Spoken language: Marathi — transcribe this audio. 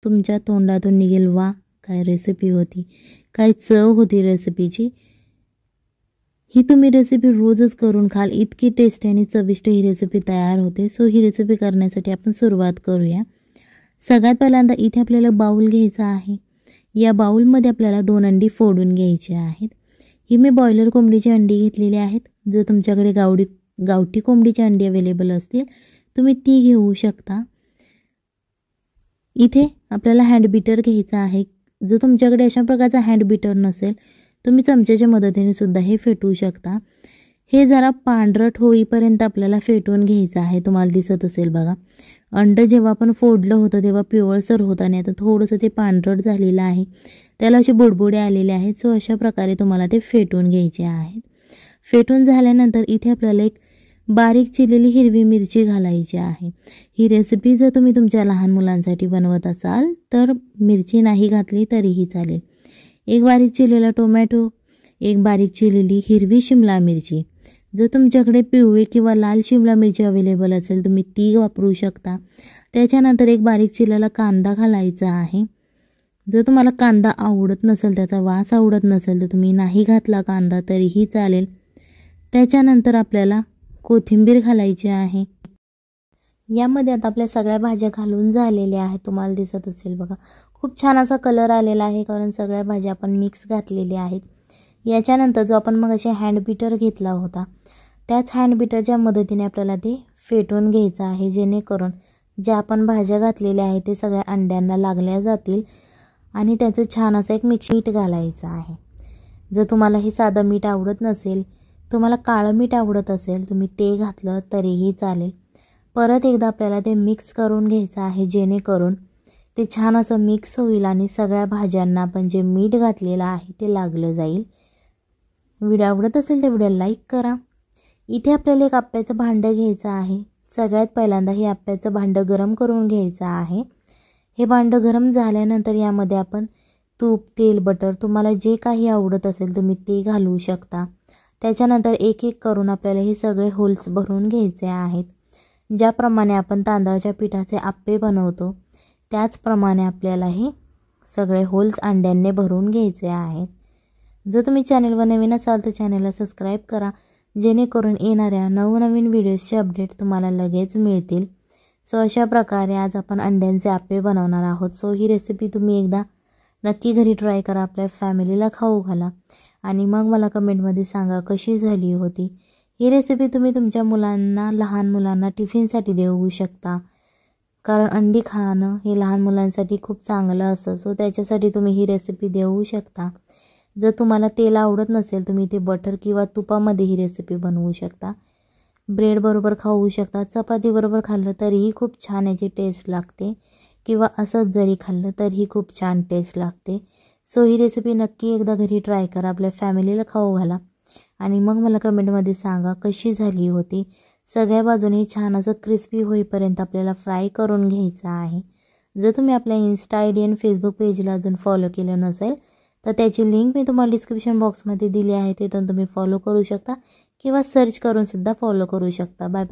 तुमच्या तोंडातून निघेल, वा काय रेसिपी होती, काय चव होती रेसिपीची। ही तुम्ही रेसिपी रोजच करून खाल, इतकी टेस्टी आणि चविष्ट ही रेसिपी तयार होते। सो ही रेसिपी करण्यासाठी आपण सुरुवात करूया। सगळ्यात पहिल्यांदा इथे आपल्याला बाउल घ्यायचा आहे। या बाउलमध्ये आपल्याला 2 अंडी फोडून घ्यायची आहेत। ही मी बॉयलर कोंबडीची अंडी घेतलेली आहेत। जर तुमच्याकडे गावठी कोंबडीची अंडी अवेलेबल असतील तुम्ही ती घेऊ शकता। इथे आपल्याला हँड बीटर घ्यायचा आहे। जर तुमच्याकडे अशा प्रकारचा हँड बीटर नसेल तुम्ही चमच्याच्या मदतीने सुद्धा हे फेटू शकता। हे जरा पांढरट होईपर्यंत आपल्याला फेटून घ्यायचं आहे। तुम्हाला दिसत असेल बघा, अंड जेव्हा आपण फोडलं होतं तेव्हा पिवळसर होतं आणि आता थोडंसं ते पांढरट झालेलं आहे, त्याला असे बुडबुडे आलेले आहेत। सो अशा प्रकारे तुम्हाला ते फेटून घ्यायचे आहेत। फेटून झाल्यानंतर इथे आपल्याला एक बारीक चिरलेली हिरवी मिरची घालायची आहे। ही रेसिपी जर तुम्ही तुमच्या लहान मुलांसाठी बनवत असाल तर मिरची नाही घातली तरीही चालेल। एक बारीक चिरलेला टोमॅटो, एक बारीक चिरलेली हिरवी शिमला मिरची। जर तुमच्याकडे पिवळी किंवा लाल शिमला मिरची अवेलेबल असेल तुम्ही ती वापरू शकता। त्याच्यानंतर एक बारीक चिरलेला कांदा घालायचा आहे। जर तुम्हाला कांदा आवडत नसेल, त्याचा वास आवडत नसेल तर तुम्ही नाही घातला कांदा तरीही चालेल। त्याच्यानंतर आपल्याला कोथिंबीर घालायची आहे। यामध्ये आता आपल्या सगळ्या भाज्या घालून झालेल्या आहेत। तुम्हाला दिसत असेल बघा, खूप छान असा कलर आलेला आहे कारण सगळ्या भाज्या आपण मिक्स घातलेल्या आहेत। याच्यानंतर जो आपण मग असे हँड बीटर घेतला होता त्याच हँड बीटरच्या मदतीने आपल्याला ते फेटून घ्यायचं आहे, जेणेकरून ज्या आपण भाज्या घातलेल्या आहेत ते सगळ्या अंड्यांना लागल्या जातील आणि त्याचं छान असं एक मीठ घालायचं आहे। जर तुम्हाला हे साधं मीठ आवडत नसेल, तुम्हाला काळं मीठ आवडत असेल तुम्ही ते घातलं तरीही चालेल। परत एकदा आपल्याला ते मिक्स करून घ्यायचं आहे, जेणेकरून ते छान असं मिक्स होईल आणि सगळ्या भाज्यांना आपण जे मीठ घातलेलं आहे ते लागलं जाईल। व्हिडिओ आवडत असेल तर व्हिडिओ लाईक करा। इथे आपल्याला एक आप्याचं भांडं घ्यायचं आहे। सगळ्यात पहिल्यांदा हे आप्याचं भांडं गरम करून घ्यायचं आहे। हे भांडं गरम झाल्यानंतर यामध्ये आपण तूप, तेल, बटर तुम्हाला जे काही आवडत असेल तुम्ही ते घालू शकता। त्याच्यानंतर एक एक करून आपल्याला हे सगळे होल्स भरून घ्यायचे आहेत। ज्याप्रमाणे आपण तांदळाच्या पिठाचे आप्पे बनवतो त्याचप्रमाणे आपल्याला हे सगळे होल्स अंड्यांनी भरून घ्यायचे आहेत। जर तुम्ही चॅनलवर नवीन असाल तर चॅनलला सबस्क्राईब करा, जेणेकरून येणाऱ्या नवनवीन व्हिडिओजचे अपडेट तुम्हाला लगेच मिळतील। सो अशा प्रकारे आज आपण अंड्यांचे आप्पे बनवणार आहोत। सो ही रेसिपी तुम्ही एकदा नक्की घरी ट्राय करा, आपल्या फॅमिलीला खाऊ घाला आणि मग मला कमेंटमध्ये सांगा कशी झाली होती। ही रेसिपी तुम्ही तुमच्या मुलांना, लहान मुलांना टिफिनसाठी देऊ शकता, कारण अंडी खाणं हे लहान मुलांसाठी खूप चांगलं असतं। सो त्याच्यासाठी तुम्ही ही रेसिपी देऊ शकता। जर तुम्हाला तेल आवडत नसेल तुम्ही ते बटर किंवा तुपामध्ये ही रेसिपी बनवू शकता। ब्रेड बरोबर खाऊ शकता, चपाती बरोबर खाल्लं तरीही खूप छान याची टेस्ट लागते किंवा असंच जरी खाल्लं तरीही खूप छान टेस्ट लागते। सो ही रेसिपी नक्की एकदा घरी ट्राय करा, आपल्या फॅमिलीला खाऊ घाला आणि मग मला कमेंटमध्ये सांगा कशी झाली होती। सगळ्या बाजूने छान असं क्रिस्पी होईपर्यंत आपल्याला फ्राय करून घ्यायचं आहे। जर तुम्ही आपल्या इन्स्टा आयडी आणि फेसबुक पेजला अजून फॉलो केलं नसेल तर त्याची लिंक मी तुम्हाला डिस्क्रिप्शन बॉक्समध्ये दिली आहे, तिथून तुम्ही फॉलो करू शकता किंवा सर्च करून सुद्धा फॉलो करू शकता। Bye bye.